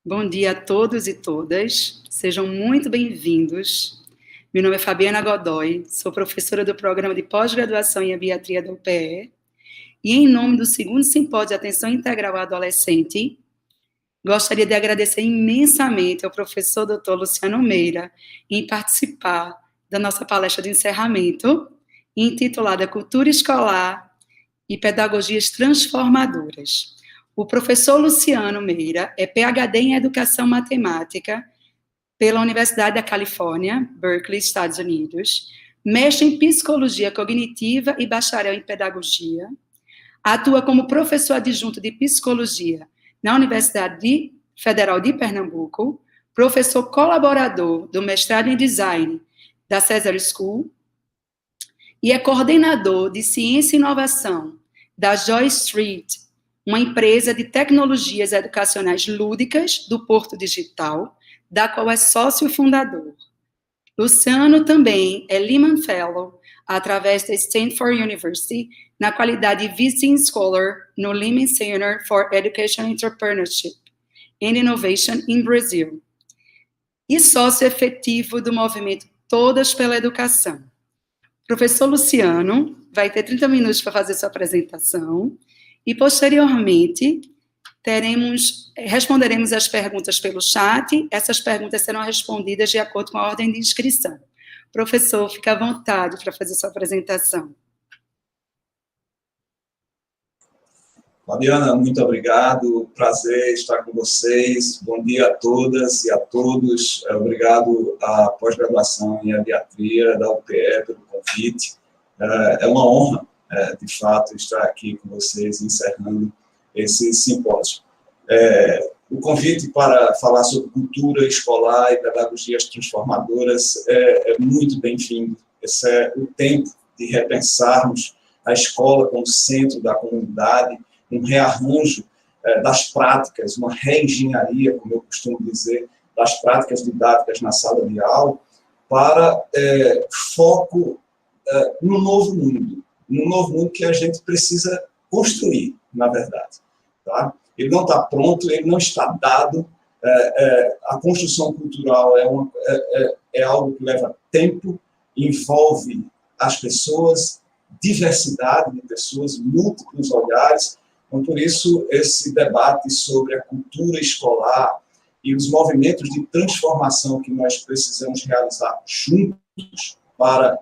Bom dia a todos e todas, sejam muito bem-vindos. Meu nome é Fabiana Godoy, sou professora do Programa de Pós-Graduação em Abiatria da UPE, e em nome do segundo Simpósio de Atenção Integral ao Adolescente, gostaria de agradecer imensamente ao professor Dr. Luciano Meira em participar da nossa palestra de encerramento, intitulada Cultura Escolar e Pedagogias Transformadoras. O professor Luciano Meira é PhD em Educação Matemática pela Universidade da Califórnia, Berkeley, Estados Unidos, mestre em Psicologia Cognitiva e bacharel em Pedagogia, atua como professor adjunto de Psicologia na Universidade Federal de Pernambuco, professor colaborador do mestrado em Design da Cesar School e é coordenador de Ciência e Inovação da Joy Street, uma empresa de tecnologias educacionais lúdicas do Porto Digital, da qual é sócio fundador. Luciano também é Lehman Fellow, através da Stanford University, na qualidade de Visiting Scholar no Lehman Center for Education Entrepreneurship and Innovation in Brazil, e sócio efetivo do movimento Todas pela Educação. O professor Luciano vai ter 30 minutos para fazer sua apresentação, e, posteriormente, responderemos as perguntas pelo chat. Essas perguntas serão respondidas de acordo com a ordem de inscrição. Professor, fique à vontade para fazer sua apresentação. Fabiana, muito obrigado. Prazer estar com vocês. Bom dia a todas e a todos. Obrigado à pós-graduação em Abiatria da UPE pelo convite. É uma honra, de fato, estar aqui com vocês encerrando esse simpósio. O convite para falar sobre cultura escolar e pedagogias transformadoras é muito bem-vindo. Esse é o tempo de repensarmos a escola como centro da comunidade, um rearranjo das práticas, uma reengenharia, como eu costumo dizer, das práticas didáticas na sala de aula, para foco no novo mundo que a gente precisa construir, na verdade. Tá? Ele não está pronto, ele não está dado. A construção cultural é algo que leva tempo, envolve as pessoas, diversidade de pessoas, múltiplos olhares. Então, por isso, esse debate sobre a cultura escolar e os movimentos de transformação que nós precisamos realizar juntos para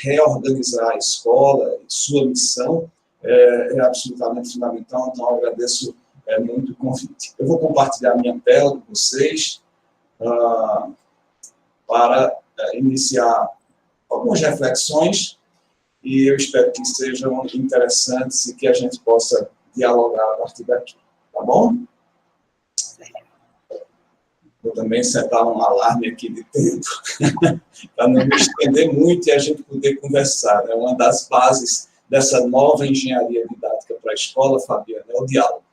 reorganizar a escola e sua missão é absolutamente fundamental. Então, eu agradeço muito o convite. Eu vou compartilhar minha tela com vocês para iniciar algumas reflexões e eu espero que sejam interessantes e que a gente possa dialogar a partir daqui. Tá bom? Vou também setar um alarme aqui de tempo, para não me estender muito e a gente poder conversar. É uma das bases dessa nova engenharia didática para a escola, Fabiana, é o diálogo.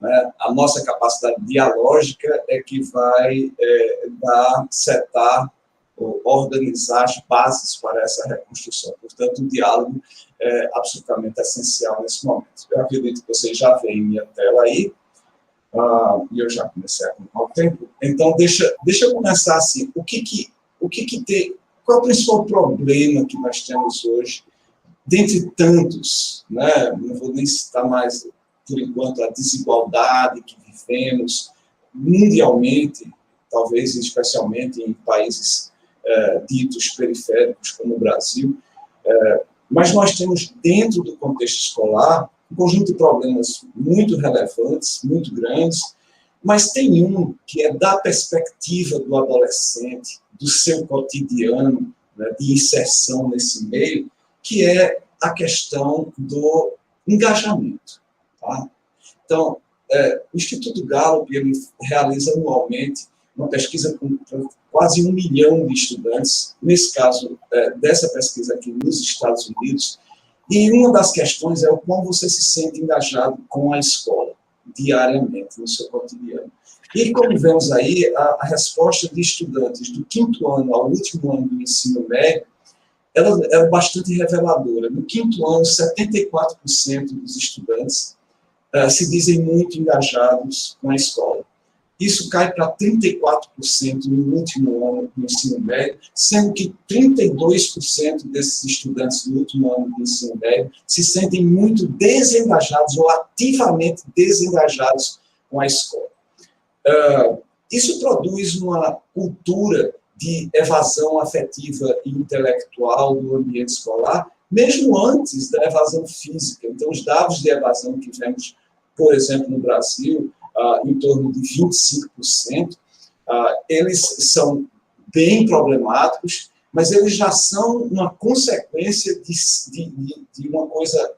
Né? A nossa capacidade dialógica é que vai setar ou organizar as bases para essa reconstrução. Portanto, o diálogo é absolutamente essencial nesse momento. Eu acredito que vocês já veem minha tela aí, e eu já comecei a contar o tempo. Então, deixa eu começar assim. Qual é o principal problema que nós temos hoje, dentre tantos, né? Não vou nem citar mais, por enquanto, a desigualdade que vivemos mundialmente, talvez especialmente em países ditos periféricos, como o Brasil, mas nós temos, dentro do contexto escolar, um conjunto de problemas muito relevantes, muito grandes, mas tem um que é da perspectiva do adolescente, do seu cotidiano, né, de inserção nesse meio, que é a questão do engajamento. Tá? Então, o Instituto Gallup ele realiza anualmente uma pesquisa com quase 1 milhão de estudantes, nesse caso, dessa pesquisa aqui nos Estados Unidos, e uma das questões é o como você se sente engajado com a escola, diariamente, no seu cotidiano. E como vemos aí, a resposta de estudantes do 5º ano ao último ano do ensino médio, ela é bastante reveladora. No 5º ano, 74% dos estudantes se dizem muito engajados com a escola. isso cai para 34% no último ano do ensino médio, sendo que 32% desses estudantes do último ano do ensino médio se sentem muito desengajados ou ativamente desengajados com a escola. Isso produz uma cultura de evasão afetiva e intelectual do ambiente escolar, mesmo antes da evasão física. Então, os dados de evasão que vemos, por exemplo, no Brasil, em torno de 25%, eles são bem problemáticos, mas eles já são uma consequência de uma coisa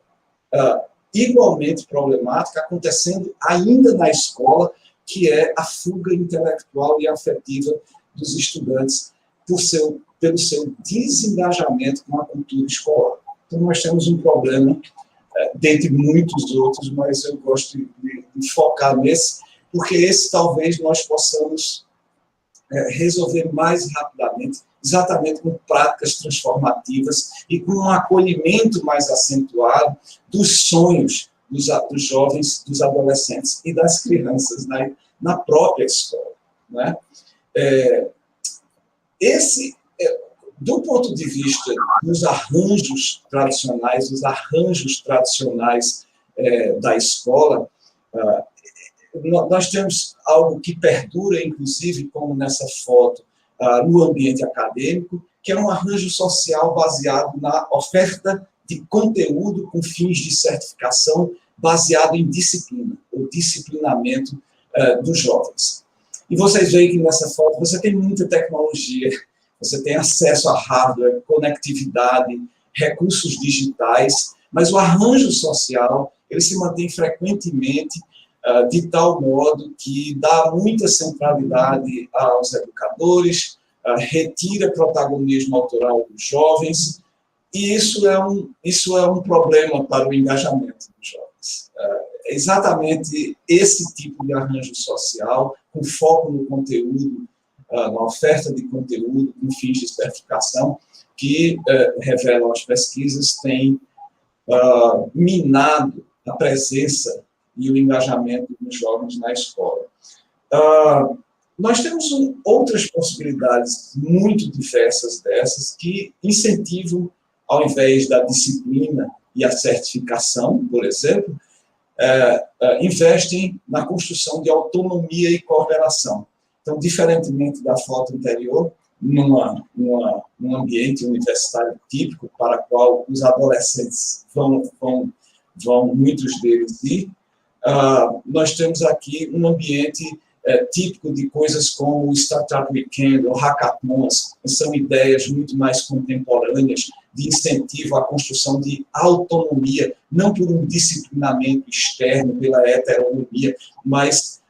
igualmente problemática acontecendo ainda na escola, que é a fuga intelectual e afetiva dos estudantes pelo seu desengajamento com a cultura escolar. Então, nós temos um problema, dentre muitos outros, mas eu gosto de focar nesse, porque esse talvez nós possamos resolver mais rapidamente, exatamente com práticas transformativas e com um acolhimento mais acentuado dos sonhos dos jovens, dos adolescentes e das crianças na própria escola, né? Do ponto de vista dos arranjos tradicionais da escola, nós temos algo que perdura, inclusive, como nessa foto, no ambiente acadêmico, que é um arranjo social baseado na oferta de conteúdo com fins de certificação, baseado em disciplina, o disciplinamento dos jovens. E vocês veem que nessa foto você tem muita tecnologia, você tem acesso a hardware, conectividade, recursos digitais, mas o arranjo social ele se mantém frequentemente de tal modo que dá muita centralidade aos educadores, retira protagonismo autoral dos jovens, e isso é um problema para o engajamento dos jovens. É exatamente esse tipo de arranjo social, com foco no conteúdo, na oferta de conteúdo, com fins de certificação, que, revelam as pesquisas, tem minado a presença e o engajamento dos jovens na escola. Nós temos outras possibilidades muito diversas dessas que incentivam, ao invés da disciplina e a certificação, por exemplo, investem na construção de autonomia e cooperação. Então, diferentemente da foto anterior, num ambiente universitário típico, para o qual os adolescentes vão muitos deles ir, nós temos aqui um ambiente típico de coisas como o Startup Weekend ou hackathons, que são ideias muito mais contemporâneas de incentivo à construção de autonomia, não por um disciplinamento externo, pela heteronomia, mas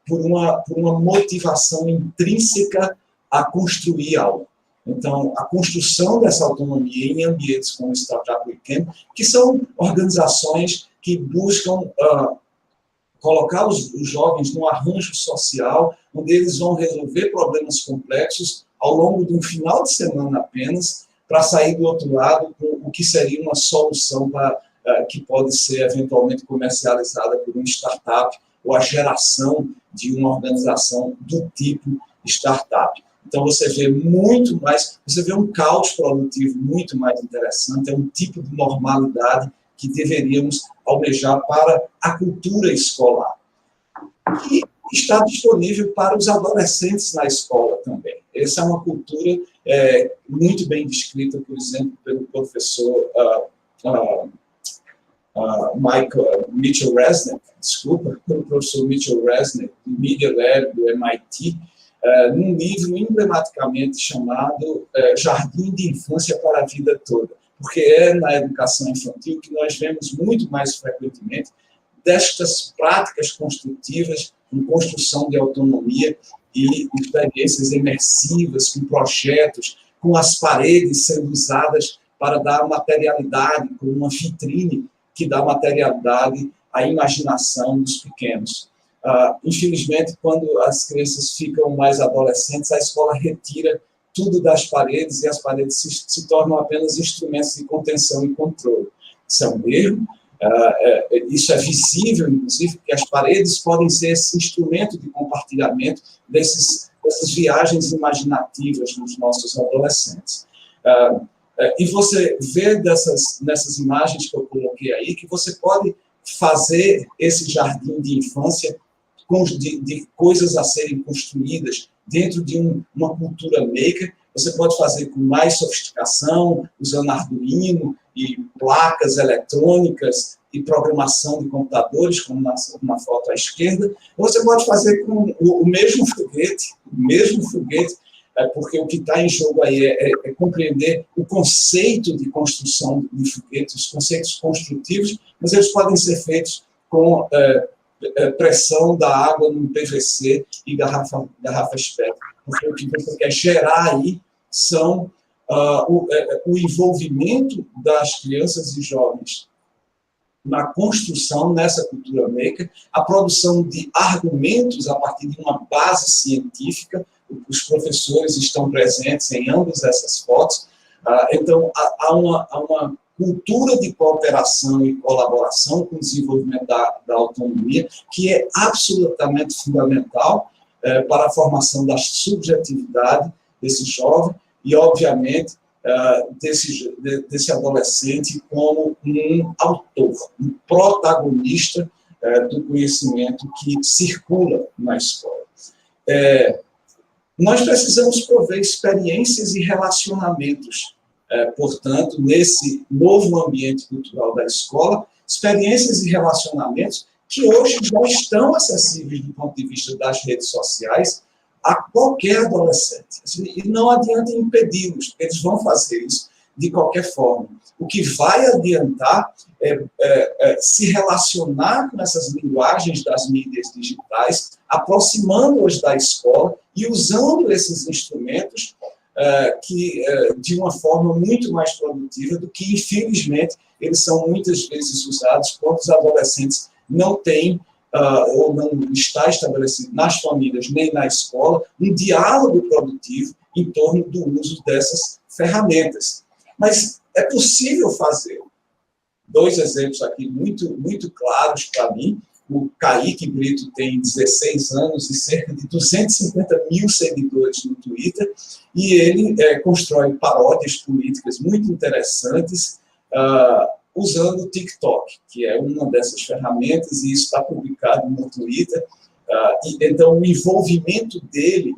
por uma motivação intrínseca a construir algo. Então, a construção dessa autonomia em ambientes como o Startup Weekend, que são organizações que buscam colocar os jovens num arranjo social, onde eles vão resolver problemas complexos ao longo de um final de semana apenas, para sair do outro lado com o que seria uma solução que pode ser eventualmente comercializada por uma startup, ou a geração de uma organização do tipo startup. Então, você vê um caos produtivo muito mais interessante, é um tipo de normalidade que deveríamos almejar para a cultura escolar. E está disponível para os adolescentes na escola também. Essa é uma cultura muito bem descrita, por exemplo, pelo professor Mitchell Resnick, pelo professor Mitchell Resnick, do Media Lab do MIT, num livro emblematicamente chamado Jardim de Infância para a Vida Toda, porque é na educação infantil que nós vemos muito mais frequentemente destas práticas construtivas com construção de autonomia e experiências imersivas, com projetos, com as paredes sendo usadas para dar materialidade, como uma vitrine que dá materialidade à imaginação dos pequenos. Infelizmente, quando as crianças ficam mais adolescentes, a escola retira tudo das paredes e as paredes se tornam apenas instrumentos de contenção e controle. Isso é um erro. Isso é visível, inclusive, porque as paredes podem ser esse instrumento de compartilhamento dessas viagens imaginativas dos nossos adolescentes. E você vê nessas imagens que eu coloquei aí, que você pode fazer esse jardim de infância de coisas a serem construídas dentro de uma cultura maker. Você pode fazer com mais sofisticação, usando Arduino e placas eletrônicas e programação de computadores, como na foto à esquerda. Você pode fazer com o mesmo foguete, porque o que está em jogo aí é compreender o conceito de construção de foguetes, os conceitos construtivos, mas eles podem ser feitos com pressão da água no PVC e garrafa PET, porque o que você quer gerar aí são o envolvimento das crianças e jovens na construção, nessa cultura maker, a produção de argumentos a partir de uma base científica. Os professores estão presentes em ambas essas fotos. Então, há uma cultura de cooperação e colaboração com o desenvolvimento da autonomia, que é absolutamente fundamental para a formação da subjetividade desse jovem e, obviamente, desse adolescente como um autor, um protagonista do conhecimento que circula na escola. Nós precisamos prover experiências e relacionamentos, portanto, nesse novo ambiente cultural da escola, experiências e relacionamentos que hoje já estão acessíveis do ponto de vista das redes sociais a qualquer adolescente. E não adianta impedi-los, porque eles vão fazer isso de qualquer forma. O que vai adiantar é se relacionar com essas linguagens das mídias digitais, aproximando-os da escola e usando esses instrumentos de uma forma muito mais produtiva do que, infelizmente, eles são muitas vezes usados quando os adolescentes não têm ou não está estabelecido nas famílias nem na escola um diálogo produtivo em torno do uso dessas ferramentas. Mas é possível fazer. 2 exemplos aqui muito, muito claros para mim. O Kaique Brito tem 16 anos e cerca de 250 mil seguidores no Twitter, e ele constrói paródias políticas muito interessantes, usando o TikTok, que é uma dessas ferramentas, e isso está publicado no Twitter. Então, o envolvimento dele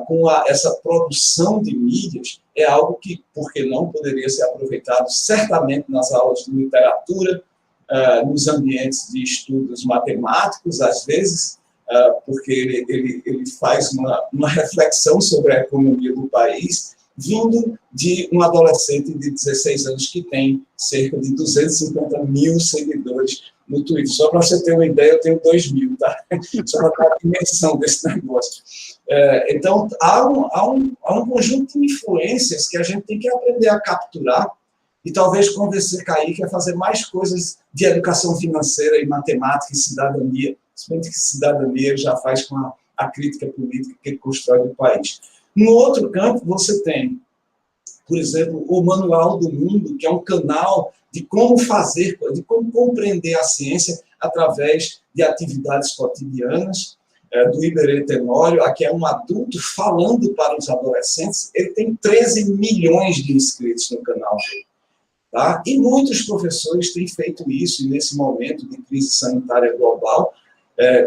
com essa produção de mídias é algo que, por que não, poderia ser aproveitado certamente nas aulas de literatura, nos ambientes de estudos matemáticos, às vezes, porque ele faz uma reflexão sobre a economia do país, vindo de um adolescente de 16 anos que tem cerca de 250 mil seguidores no Twitter. Só para você ter uma ideia, eu tenho 2 mil, tá? Só para ter a dimensão desse negócio. Então, há um conjunto de influências que a gente tem que aprender a capturar e talvez convencer Kaique a fazer mais coisas de educação financeira e matemática e cidadania, principalmente que cidadania ele já faz com a crítica política que ele constrói do país. No outro campo, você tem, por exemplo, o Manual do Mundo, que é um canal de como fazer, de como compreender a ciência através de atividades cotidianas, do Iberê Tenório. Aqui é um adulto falando para os adolescentes. Ele tem 13 milhões de inscritos no canal dele. Tá? E muitos professores têm feito isso, e nesse momento de crise sanitária global,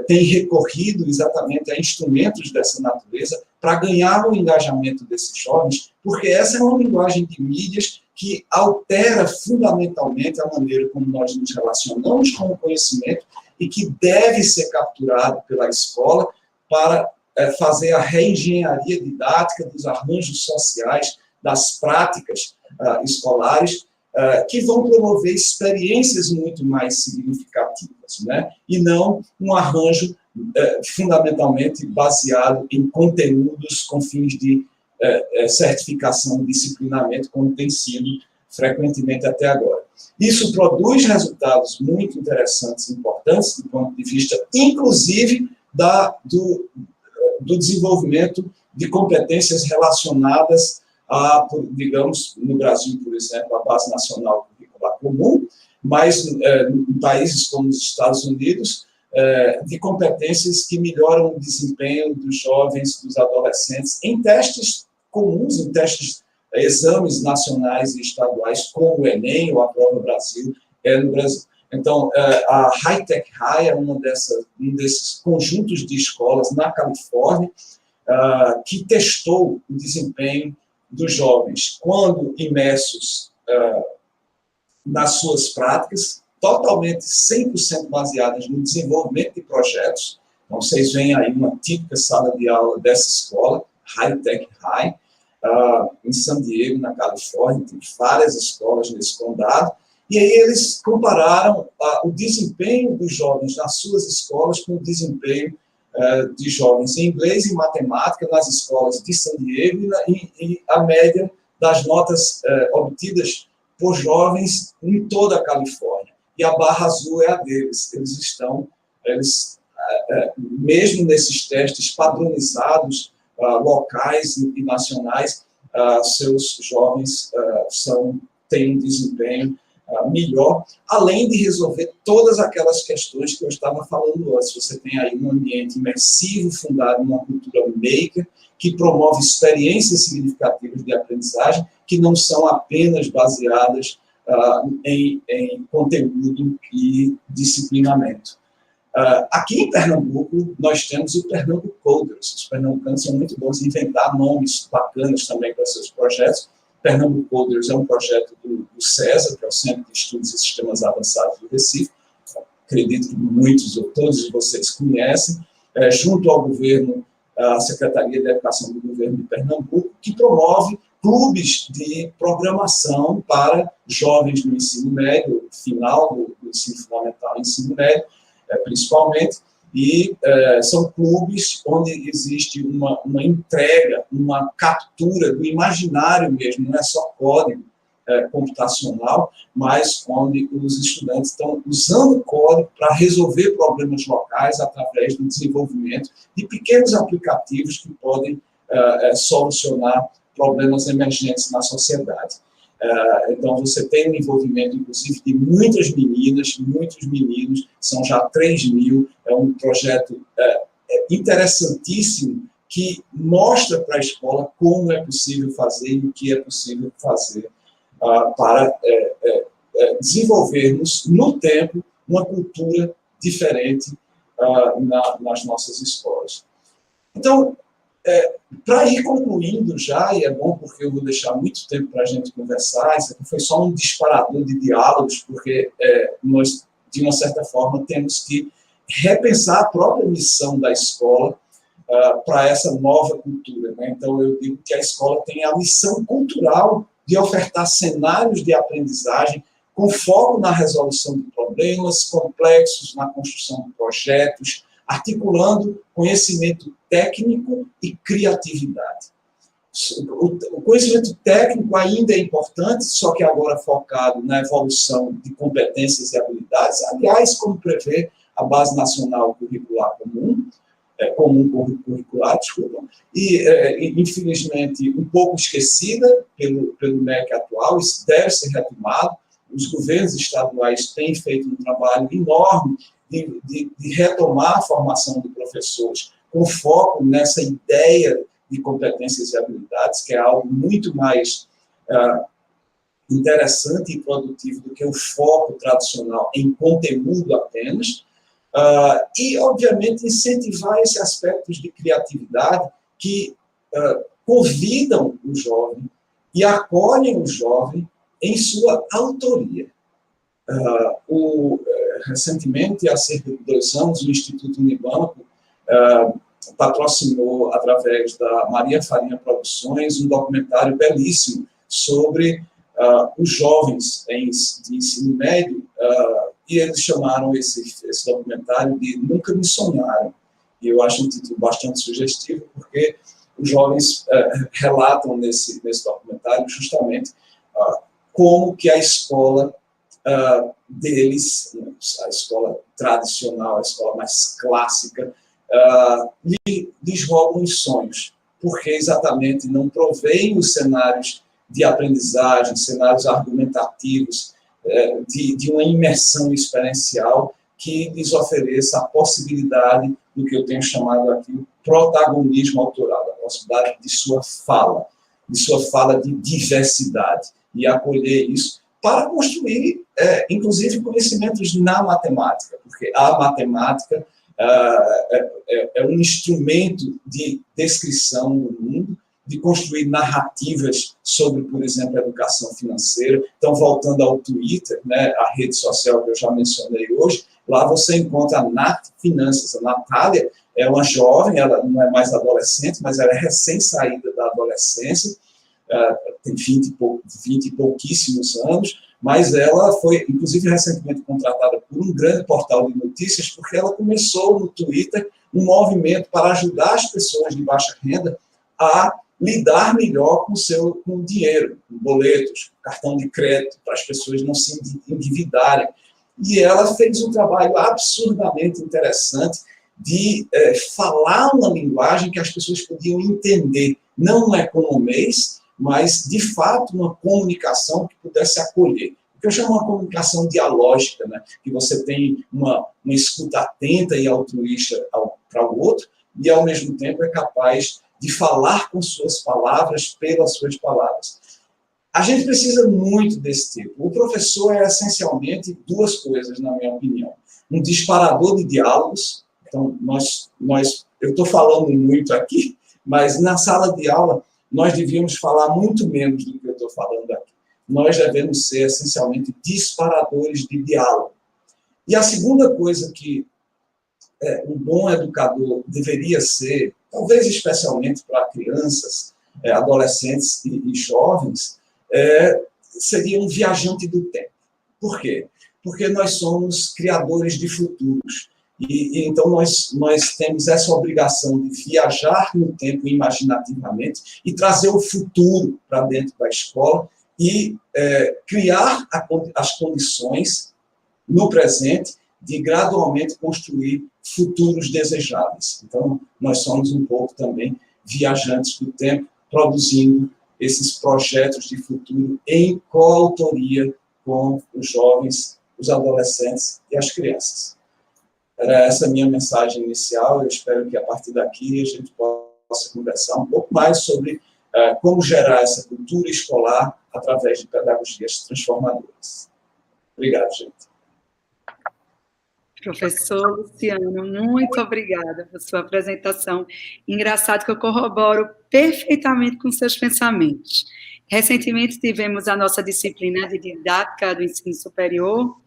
têm recorrido exatamente a instrumentos dessa natureza para ganhar o engajamento desses jovens, porque essa é uma linguagem de mídias que altera fundamentalmente a maneira como nós nos relacionamos com o conhecimento e que deve ser capturado pela escola para fazer a reengenharia didática dos arranjos sociais, das práticas escolares, que vão promover experiências muito mais significativas, né? E não um arranjo fundamentalmente baseado em conteúdos com fins de certificação e disciplinamento, como tem sido frequentemente até agora. Isso produz resultados muito interessantes e importantes do ponto de vista, inclusive, do desenvolvimento de competências relacionadas a, digamos, no Brasil, por exemplo, a Base Nacional Curricular Comum, mas em países como os Estados Unidos, de competências que melhoram o desempenho dos jovens, dos adolescentes, em testes comuns, em testes, exames nacionais e estaduais, como o Enem ou a Prova Brasil, no Brasil. Então, a High Tech High é um desses conjuntos de escolas na Califórnia que testou o desempenho dos jovens quando imersos nas suas práticas, totalmente 100% baseadas no desenvolvimento de projetos. Então, vocês veem aí uma típica sala de aula dessa escola, High Tech High, em San Diego, na Califórnia, tem várias escolas nesse condado, e aí eles compararam o desempenho dos jovens nas suas escolas com o desempenho de jovens em inglês e matemática nas escolas de San Diego e a média das notas obtidas por jovens em toda a Califórnia. E a barra azul é a deles. Eles mesmo nesses testes padronizados, locais e nacionais, seus jovens têm um desempenho melhor, além de resolver todas aquelas questões que eu estava falando antes. Você tem aí um ambiente imersivo, fundado numa cultura maker, que promove experiências significativas de aprendizagem, que não são apenas baseadas em conteúdo e disciplinamento. Aqui em Pernambuco, nós temos o Pernambuco Coders. Os pernambucanos são muito bons em inventar nomes bacanas também para seus projetos. Pernambuco Coders é um projeto do CESA, que é o Centro de Estudos e Sistemas Avançados do Recife. Acredito que muitos ou todos de vocês conhecem. Junto ao governo, a Secretaria de Educação do Governo de Pernambuco, que promove clubes de programação para jovens no ensino médio, final do ensino fundamental e ensino médio, principalmente, e são clubes onde existe uma entrega, uma captura do imaginário mesmo, não é só código computacional, mas onde os estudantes estão usando código para resolver problemas locais através do desenvolvimento de pequenos aplicativos que podem solucionar problemas emergentes na sociedade. Então, você tem um envolvimento, inclusive, de muitas meninas, muitos meninos, são já 3.000, é um projeto interessantíssimo que mostra para a escola como é possível fazer e o que é possível fazer para desenvolvermos, no tempo, uma cultura diferente nas nossas escolas. Então, para ir concluindo já, e é bom porque eu vou deixar muito tempo para a gente conversar, isso aqui foi só um disparador de diálogos, porque nós, de uma certa forma, temos que repensar a própria missão da escola para essa nova cultura, né? Então, eu digo que a escola tem a missão cultural de ofertar cenários de aprendizagem com foco na resolução de problemas complexos, na construção de projetos, articulando conhecimento técnico e criatividade. O conhecimento técnico ainda é importante, só que agora focado na evolução de competências e habilidades, aliás, como prevê a Base Nacional Curricular curricular, desculpa, e, infelizmente, um pouco esquecida pelo MEC atual, isso deve ser retomado. Os governos estaduais têm feito um trabalho enorme de retomar a formação de professores com foco nessa ideia de competências e habilidades, que é algo muito mais interessante e produtivo do que o foco tradicional em conteúdo apenas, e, obviamente, incentivar esses aspectos de criatividade que convidam o jovem e acolhem o jovem em sua autoria. Recentemente, há cerca de 2 anos, o Instituto Unibanco patrocinou, através da Maria Farinha Produções, um documentário belíssimo sobre os jovens de ensino médio, e eles chamaram esse documentário de Nunca Me Sonharam. E eu acho um título bastante sugestivo, porque os jovens relatam nesse documentário justamente como que a escola deles, a escola tradicional, a escola mais clássica, lhes roubam os sonhos, porque exatamente não provém os cenários de aprendizagem, cenários argumentativos, de uma imersão experiencial que lhes ofereça a possibilidade do que eu tenho chamado aqui o protagonismo autoral, a possibilidade de sua fala de diversidade, e acolher isso para construir, inclusive, conhecimentos na matemática, porque a matemática é um instrumento de descrição do mundo, de construir narrativas sobre, por exemplo, a educação financeira. Então, voltando ao Twitter, né, a rede social que eu já mencionei hoje, lá você encontra a Nat Finanças. A Natália é uma jovem, ela não é mais adolescente, mas ela é recém-saída da adolescência, tem 20 e pouquíssimos anos, mas ela foi, inclusive, recentemente contratada por um grande portal de notícias, porque ela começou no Twitter um movimento para ajudar as pessoas de baixa renda a lidar melhor com o dinheiro, com boletos, cartão de crédito, para as pessoas não se endividarem. E ela fez um trabalho absurdamente interessante de falar uma linguagem que as pessoas podiam entender, não um economês, mas, de fato, uma comunicação que pudesse acolher. O que eu chamo de uma comunicação dialógica, né? Que você tem uma escuta atenta e altruísta para o outro, e, ao mesmo tempo, é capaz de falar com suas palavras, pelas suas palavras. A gente precisa muito desse tipo. O professor é, essencialmente, duas coisas, na minha opinião. Um disparador de diálogos. Então, eu estou falando muito aqui, mas na sala de aula nós devíamos falar muito menos do que eu estou falando aqui. Nós devemos ser, essencialmente, disparadores de diálogo. E a segunda coisa que um bom educador deveria ser, talvez especialmente para crianças, adolescentes e jovens, seria um viajante do tempo. Por quê? Porque nós somos criadores de futuros. E então nós temos essa obrigação de viajar no tempo imaginativamente e trazer o futuro para dentro da escola e criar as condições no presente de gradualmente construir futuros desejáveis. Então, nós somos um pouco também viajantes do tempo, produzindo esses projetos de futuro em coautoria com os jovens, os adolescentes e as crianças. Era essa a minha mensagem inicial. Eu espero que, a partir daqui, a gente possa conversar um pouco mais sobre como gerar essa cultura escolar através de pedagogias transformadoras. Obrigado, gente. Professor Luciano, muito obrigada por sua apresentação. Engraçado que eu corroboro perfeitamente com seus pensamentos. Recentemente tivemos a nossa disciplina de didática do ensino superior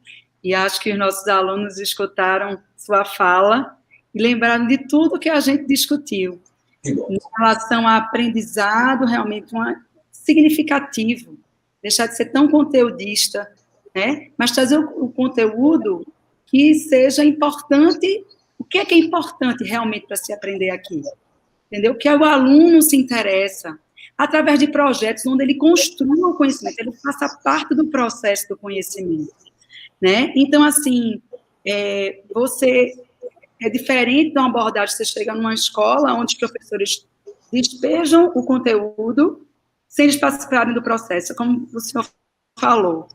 e acho que os nossos alunos escutaram sua fala e lembraram de tudo que a gente discutiu. Em relação ao aprendizado, realmente significativo, deixar de ser tão conteudista, né? Mas trazer o conteúdo que seja importante. O que é importante realmente para se aprender aqui? Entendeu? Que o aluno se interessa através de projetos onde ele construa o conhecimento, ele faça parte do processo do conhecimento, né? Então, assim, você é diferente de uma abordagem, você chega numa escola onde os professores despejam o conteúdo sem eles participarem do processo, como o senhor falou.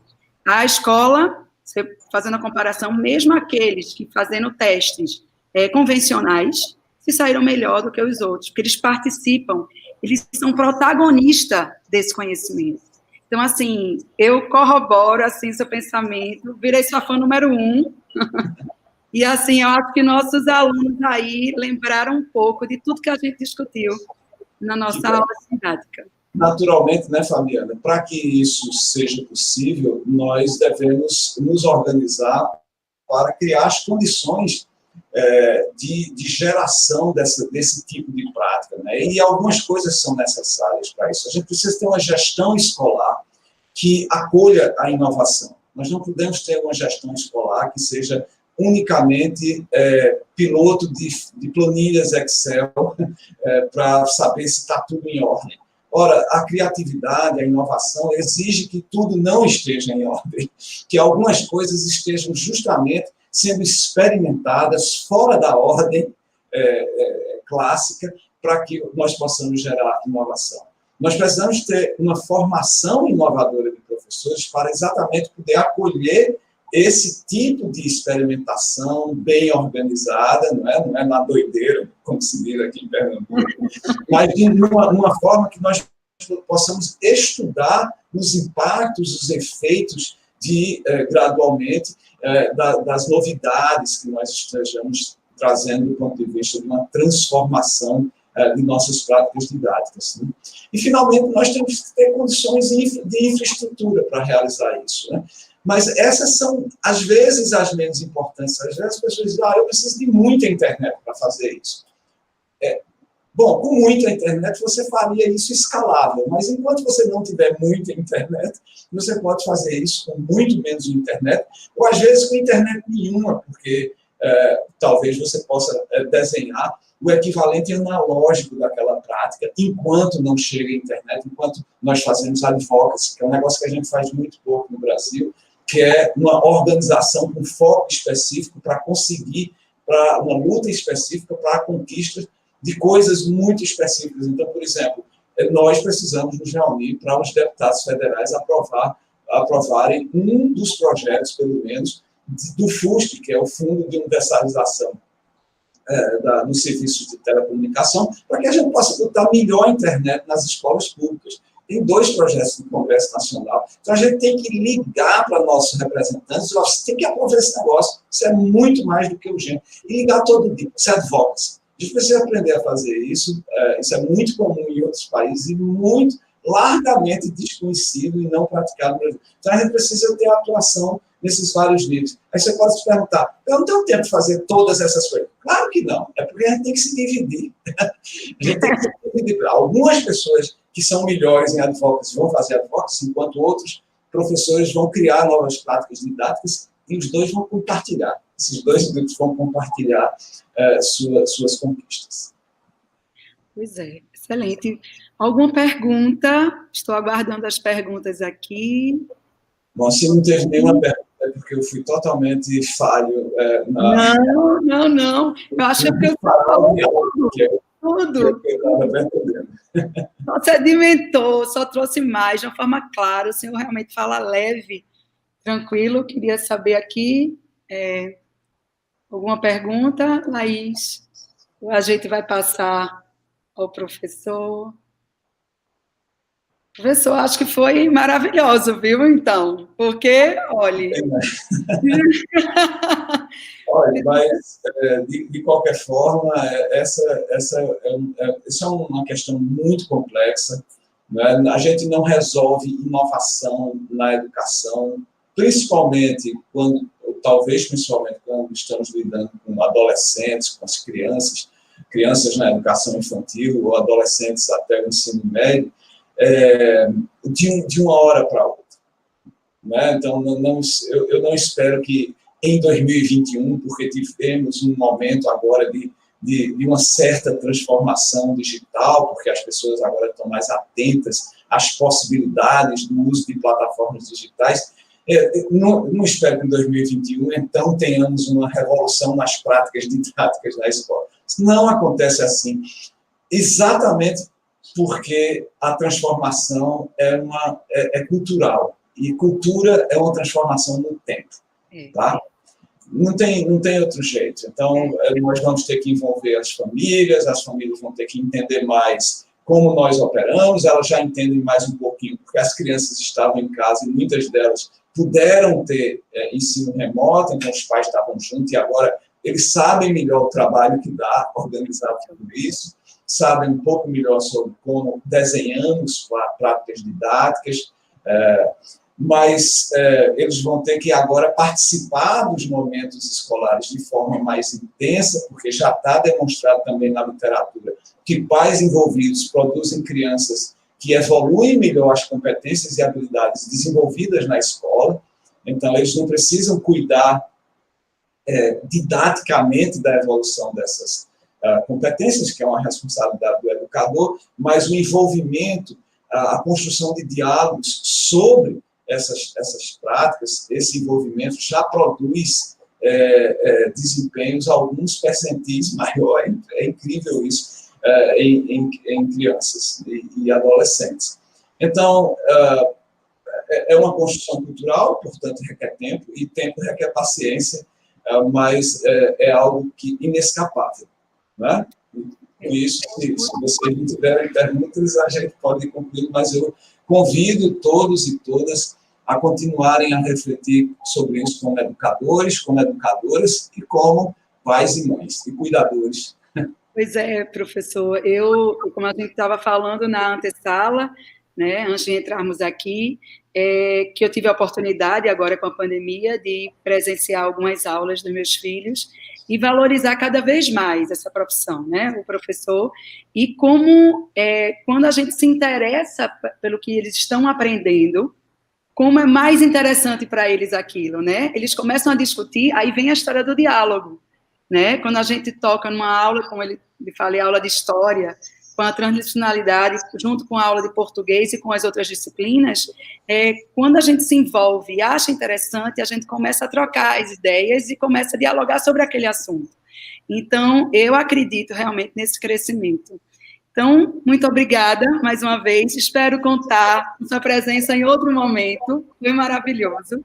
A escola, você fazendo a comparação, mesmo aqueles que fazendo testes convencionais, se saíram melhor do que os outros, porque eles participam, eles são protagonistas desse conhecimento. Então, assim, eu corroboro, assim, seu pensamento, virei sua fã número 1, e, assim, eu acho que nossos alunos aí lembraram um pouco de tudo que a gente discutiu na nossa aula didática. Naturalmente, né, Fabiana, para que isso seja possível, nós devemos nos organizar para criar as condições de geração desse tipo de prática, né? E algumas coisas são necessárias para isso. A gente precisa ter uma gestão escolar que acolha a inovação. Nós não podemos ter uma gestão escolar que seja unicamente piloto de planilhas Excel para saber se está tudo em ordem. Ora, a criatividade, a inovação exige que tudo não esteja em ordem, que algumas coisas estejam justamente sendo experimentadas fora da ordem clássica para que nós possamos gerar inovação. Nós precisamos ter uma formação inovadora de professores. professores para exatamente poder acolher esse tipo de experimentação bem organizada, não é na doideira, como se diz aqui em Pernambuco, mas de uma forma que nós possamos estudar os impactos, os efeitos gradualmente, das novidades que nós estejamos trazendo do ponto de vista de uma transformação de nossas práticas didáticas. Né? E, finalmente, nós temos que ter condições de infraestrutura para realizar isso. Né? Mas essas são, às vezes, as menos importantes. Às vezes as pessoas dizem, eu preciso de muita internet para fazer isso. Bom, com muita internet você faria isso escalável, mas enquanto você não tiver muita internet, você pode fazer isso com muito menos internet, ou às vezes com internet nenhuma, porque talvez você possa desenhar o equivalente analógico daquela prática, enquanto não chega a internet, enquanto nós fazemos advocacy, que é um negócio que a gente faz muito pouco no Brasil, que é uma organização com foco específico para conseguir, para uma luta específica para a conquista de coisas muito específicas. Então, por exemplo, nós precisamos nos reunir para os deputados federais aprovarem um dos projetos, pelo menos, do FUST, que é o Fundo de Universalização dos Serviços de Telecomunicação, para que a gente possa botar melhor a internet nas escolas públicas. Tem 2 projetos no Congresso Nacional. Então, a gente tem que ligar para nossos representantes, você tem que aprovar esse negócio, isso é muito mais do que urgente. E ligar todo dia, isso é advocacy. A gente precisa aprender a fazer isso, isso é muito comum em outros países e muito largamente desconhecido e não praticado no Brasil. Então, a gente precisa ter atuação nesses vários níveis. Aí você pode se perguntar, eu não tenho tempo de fazer todas essas coisas. Claro que não, é porque a gente tem que se dividir. A gente tem que se dividir. Algumas pessoas que são melhores em advocacy vão fazer advocacy, enquanto outros professores vão criar novas práticas didáticas e os 2 vão compartilhar. Esses 2 grupos vão compartilhar suas conquistas. Pois é, excelente. Alguma pergunta? Estou aguardando as perguntas aqui. Bom, se não teve nenhuma pergunta, é porque eu fui totalmente falho Não. Eu acho que eu falou tudo. Só sedimentou, só trouxe mais, de uma forma clara. O senhor realmente fala leve, tranquilo. Queria saber aqui, alguma pergunta, Laís? A gente vai passar ao professor. Professor, acho que foi maravilhoso, viu, então? Porque, olha... Olha, mas, de qualquer forma, essa é uma questão muito complexa. Né? A gente não resolve inovação na educação, principalmente quando estamos lidando com adolescentes, com as crianças na educação infantil ou adolescentes até o ensino médio, de uma hora para outra. Né? Então, eu não espero que em 2021, porque tivemos um momento agora de uma certa transformação digital, porque as pessoas agora estão mais atentas às possibilidades do uso de plataformas digitais. Não espero que em 2021, então, tenhamos uma revolução nas práticas didáticas na escola. Isso não acontece assim, exatamente porque a transformação é cultural, e cultura é uma transformação no tempo. Tá? Não tem outro jeito. Então, nós vamos ter que envolver as famílias vão ter que entender mais como nós operamos, elas já entendem mais um pouquinho, porque as crianças estavam em casa e muitas delas puderam ter ensino remoto, então os pais estavam juntos e agora eles sabem melhor o trabalho que dá organizar tudo isso, sabem um pouco melhor sobre como desenhamos práticas didáticas, mas eles vão ter que agora participar dos momentos escolares de forma mais intensa, porque já está demonstrado também na literatura que pais envolvidos produzem crianças que evoluem melhor as competências e habilidades desenvolvidas na escola, então eles não precisam cuidar didaticamente da evolução dessas competências, que é uma responsabilidade do educador, mas o envolvimento, a construção de diálogos sobre essas práticas, esse envolvimento já produz desempenhos, alguns percentis maiores, é incrível isso, em crianças e adolescentes. Então, é uma construção cultural, portanto, requer tempo, e tempo requer paciência, mas é algo que inescapável, né? Com isso, se vocês não tiverem perguntas, a gente pode concluir, mas eu convido todos e todas a continuarem a refletir sobre isso como educadores, como educadoras e como pais e mães e cuidadores. Pois é, professor, como a gente estava falando na antessala, né, antes de entrarmos aqui, que eu tive a oportunidade, agora com a pandemia, de presenciar algumas aulas dos meus filhos e valorizar cada vez mais essa profissão, né, o professor, e como, quando a gente se interessa pelo que eles estão aprendendo, como é mais interessante para eles aquilo, né? Eles começam a discutir, aí vem a história do diálogo, né? Quando a gente toca numa aula, como ele falei, aula de história, com a transdisciplinaridade, junto com a aula de português e com as outras disciplinas, quando a gente se envolve e acha interessante, a gente começa a trocar as ideias e começa a dialogar sobre aquele assunto. Então, eu acredito realmente nesse crescimento. Então, muito obrigada mais uma vez. Espero contar com sua presença em outro momento. Foi maravilhoso.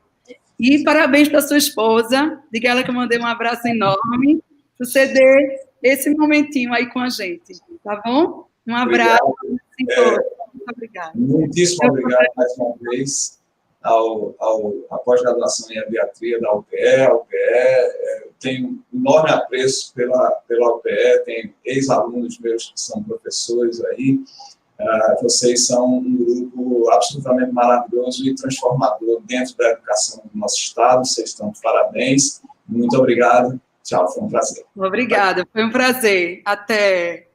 E parabéns para sua esposa. Diga ela que eu mandei um abraço enorme. Por ceder esse momentinho aí com a gente. Tá bom? Um abraço. Muito obrigada. Muitíssimo obrigado mais uma vez à pós-graduação em abiatria da UPE. A UPE tenho um enorme apreço pela UPE, tem ex-alunos meus que são professores aí. Vocês são um grupo absolutamente maravilhoso e transformador dentro da educação do nosso Estado. Vocês estão de parabéns. Muito obrigado. Tchau, foi um prazer. Obrigada, foi um prazer. Até.